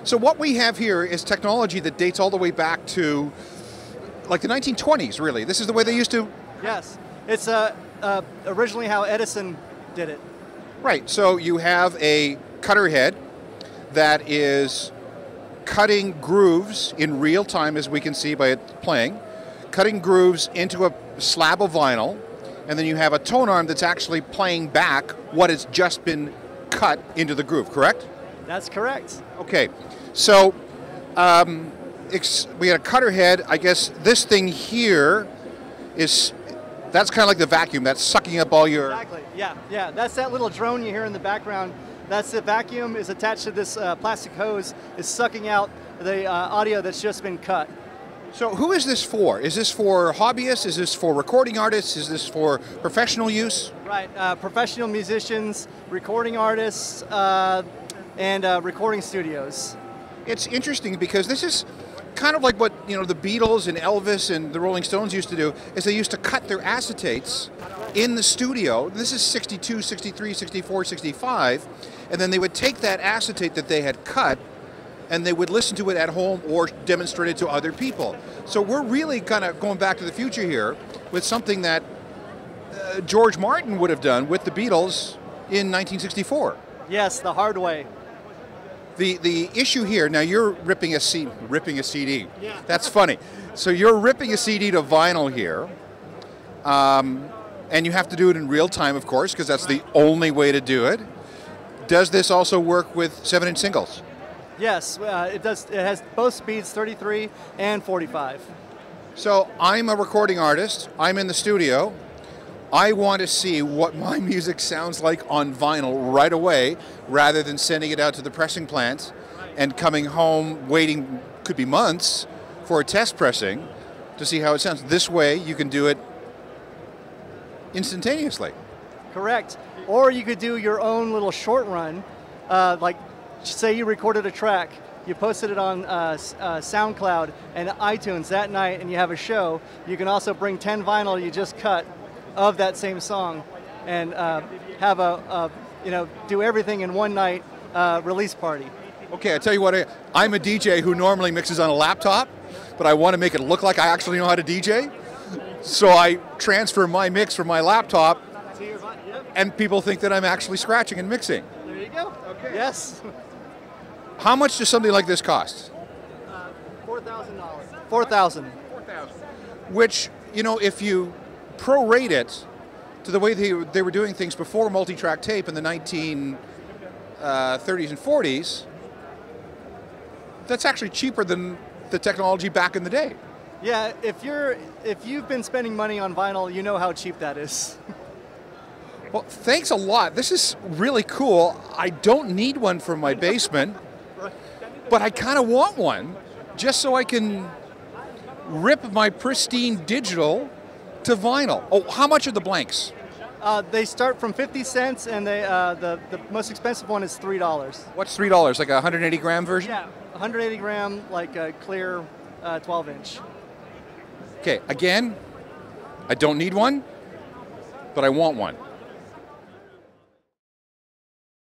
So what we have here is technology that dates all the way back to like the 1920s, really. This is the way they used to... Yes, it's originally how Edison did it. Right, so you have a cutter head that is cutting grooves in real time, as we can see by it playing, cutting grooves into a slab of vinyl, and then you have a tone arm that's actually playing back what has just been cut into the groove, correct? That's correct. Okay, so we had a cutter head. I guess this thing here that's kind of like the vacuum that's sucking up all your... Exactly, yeah. That's that little drone you hear in the background. That's the vacuum is attached to this plastic hose, is sucking out the audio that's just been cut. So who is this for? Is this for hobbyists? Is this for recording artists? Is this for professional use? Right, professional musicians, recording artists, and recording studios. It's interesting because this is kind of like what the Beatles and Elvis and the Rolling Stones used to do, is they used to cut their acetates in the studio. This is 62, 63, 64, 65, and then they would take that acetate that they had cut and they would listen to it at home or demonstrate it to other people. So we're really kind of going back to the future here with something that George Martin would have done with the Beatles in 1964. Yes, the hard way. The issue here, now you're ripping a CD. Yeah. That's funny. So you're ripping a CD to vinyl here, and you have to do it in real time, of course, because that's the only way to do it. Does this also work with 7-inch singles? Yes, it does. It has both speeds, 33 and 45. So I'm a recording artist. I'm in the studio. I want to see what my music sounds like on vinyl right away, rather than sending it out to the pressing plant and coming home waiting, could be months, for a test pressing to see how it sounds. This way you can do it instantaneously. Correct. Or you could do your own little short run, like say you recorded a track, you posted it on SoundCloud and iTunes that night and you have a show. You can also bring 10 vinyl you just cut of that same song and have do everything in one night release party. Okay, I tell you what, I'm a DJ who normally mixes on a laptop, but I want to make it look like I actually know how to DJ. So I transfer my mix from my laptop and people think that I'm actually scratching and mixing. There you go. Okay. Yes. How much does something like this cost? $4,000. $4,000. Which, if you prorate it to the way they were doing things before multi-track tape in the 1930s and 40s, that's actually cheaper than the technology back in the day. Yeah, if you've been spending money on vinyl, you know how cheap that is. Well, thanks a lot. This is really cool. I don't need one for my basement, but I kind of want one just so I can rip my pristine digital to vinyl. Oh, how much are the blanks? They start from 50 cents, and the most expensive one is $3. What's $3? Like a 180 gram version? Yeah, 180 gram, like a clear 12-inch. Okay, again, I don't need one, but I want one.